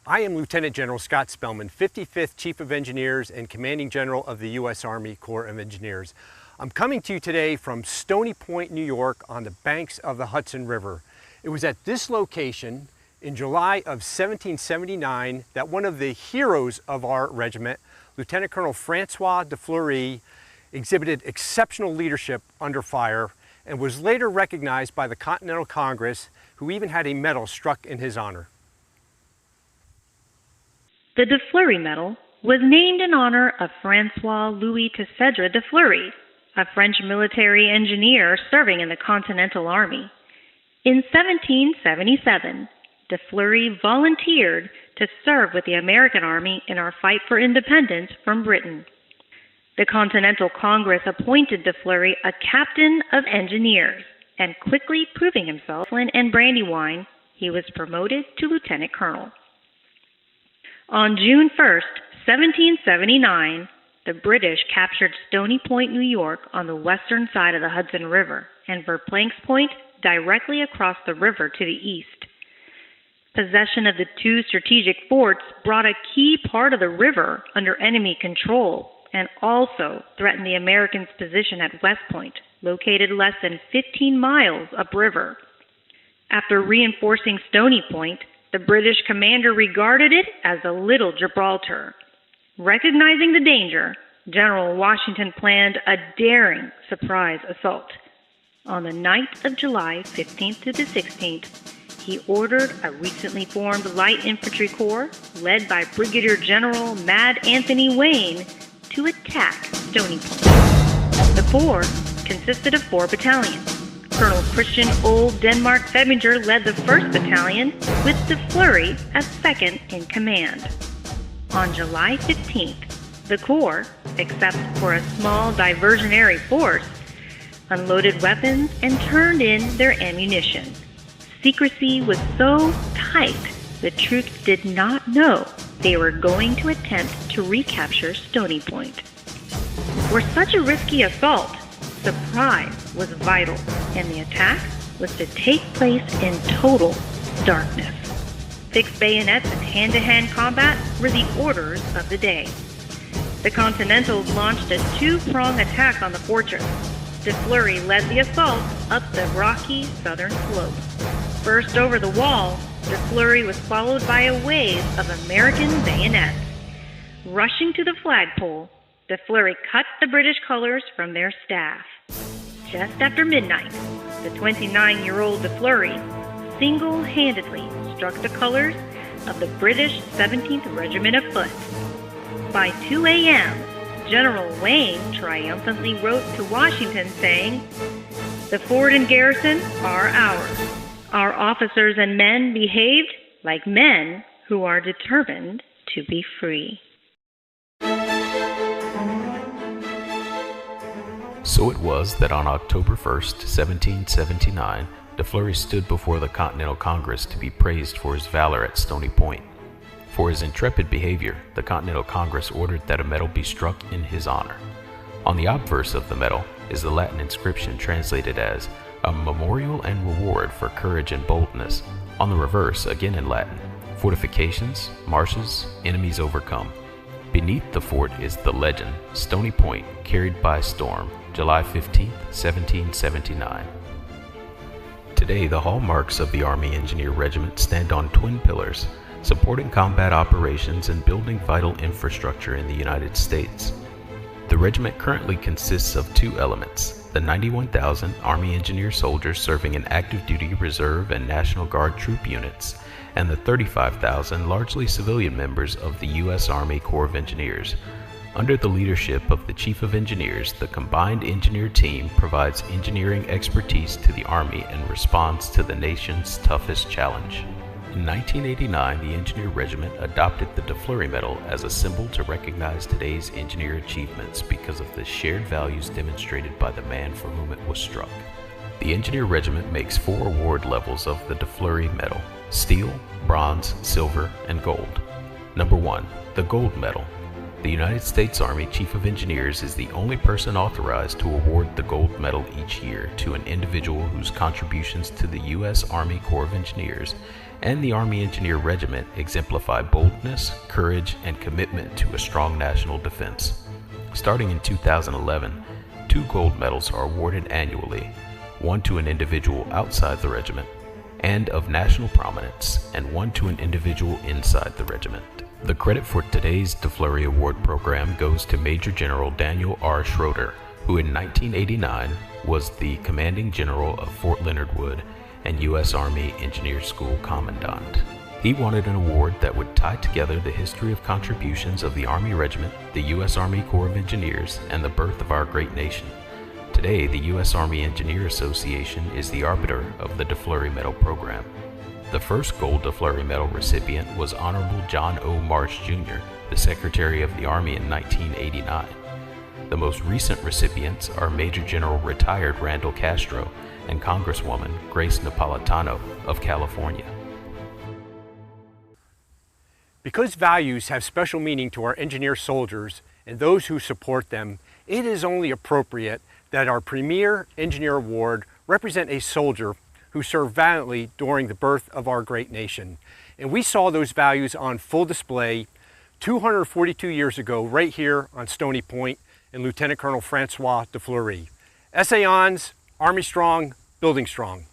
I am Lieutenant General Scott Spellman, 55th Chief of Engineers and Commanding General of the U.S. Army Corps of Engineers. I'm coming to you today from Stony Point, New York, on the banks of the Hudson River. It was at this location in July of 1779 that one of the heroes of our regiment, Lieutenant Colonel Francois de Fleury, exhibited exceptional leadership under fire and was later recognized by the Continental Congress, who even had a medal struck in his honor. The de Fleury Medal was named in honor of Francois Louis Tessèdre de Fleury, a French military engineer serving in the Continental Army. In 1777, de Fleury volunteered to serve with the American Army in our fight for independence from Britain. The Continental Congress appointed de Fleury a captain of engineers, and quickly proving himself in Brandywine, he was promoted to lieutenant colonel. On June 1, 1779, the British captured Stony Point, New York, on the western side of the Hudson River, and Verplancks Point directly across the river to the east. Possession of the two strategic forts brought a key part of the river under enemy control and also threatened the Americans' position at West Point, located less than 15 miles upriver. After reinforcing Stony Point, the British commander regarded it as a little Gibraltar. Recognizing the danger, General Washington planned a daring surprise assault. On the night of July 15th to the 16th, he ordered a recently formed light infantry corps, led by Brigadier General Mad Anthony Wayne, to attack Stony Point. The force consisted of 4 battalions. Colonel Christian Old Denmark Febinger led the 1st Battalion, with de Fleury as 2nd in command. On July 15th, the Corps, except for a small diversionary force, unloaded weapons and turned in their ammunition. Secrecy was so tight, the troops did not know they were going to attempt to recapture Stony Point. For such a risky assault, surprise was vital, and the attack was to take place in total darkness. Fixed bayonets and hand-to-hand combat were the orders of the day. The Continentals launched a 2-pronged attack on the fortress. De Fleury led the assault up the rocky southern slope. First over the wall, de Fleury was followed by a wave of American bayonets. Rushing to the flagpole, de Fleury cut the British colors from their staff. Just after midnight, the 29-year-old de Fleury single-handedly struck the colors of the British 17th Regiment of Foot. By 2 a.m., General Wayne triumphantly wrote to Washington saying, "The fort and garrison are ours. Our officers and men behaved like men who are determined to be free." So it was that on October 1st, 1779, de Fleury stood before the Continental Congress to be praised for his valor at Stony Point. For his intrepid behavior, the Continental Congress ordered that a medal be struck in his honor. On the obverse of the medal is the Latin inscription translated as "A memorial and reward for courage and boldness." On the reverse, again in Latin, "Fortifications, marshes, enemies overcome." Beneath the fort is the legend, "Stony Point carried by storm, July 15, 1779. Today, the hallmarks of the Army Engineer Regiment stand on twin pillars, supporting combat operations and building vital infrastructure in the United States. The regiment currently consists of 2 elements: the 91,000 Army Engineer soldiers serving in active duty reserve and National Guard troop units, and the 35,000 largely civilian members of the U.S. Army Corps of Engineers. Under the leadership of the Chief of Engineers, the combined engineer team provides engineering expertise to the Army and responds to the nation's toughest challenge. In 1989, the Engineer Regiment adopted the de Fleury Medal as a symbol to recognize today's engineer achievements because of the shared values demonstrated by the man for whom it was struck. The Engineer Regiment makes 4 award levels of the de Fleury Medal: steel, bronze, silver, and gold. Number 1, the Gold Medal. The United States Army Chief of Engineers is the only person authorized to award the gold medal each year to an individual whose contributions to the U.S. Army Corps of Engineers and the Army Engineer Regiment exemplify boldness, courage, and commitment to a strong national defense. Starting in 2011, 2 gold medals are awarded annually, one to an individual outside the regiment and of national prominence, and one to an individual inside the regiment. The credit for today's De Fleury Award program goes to Major General Daniel R. Schroeder, who in 1989 was the Commanding General of Fort Leonard Wood and U.S. Army Engineer School Commandant. He wanted an award that would tie together the history of contributions of the Army Regiment, the U.S. Army Corps of Engineers, and the birth of our great nation. Today, the U.S. Army Engineer Association is the arbiter of the De Fleury Medal program. The first Gold De Fleury Medal recipient was Honorable John O. Marsh, Jr., the Secretary of the Army in 1989. The most recent recipients are Major General retired Randall Castro and Congresswoman Grace Napolitano of California. Because values have special meaning to our engineer soldiers and those who support them, it is only appropriate that our Premier Engineer Award represent a soldier who served valiantly during the birth of our great nation. And we saw those values on full display 242 years ago right here on Stony Point in Lieutenant Colonel Francois de Fleury. Essayons, Army Strong, Building Strong.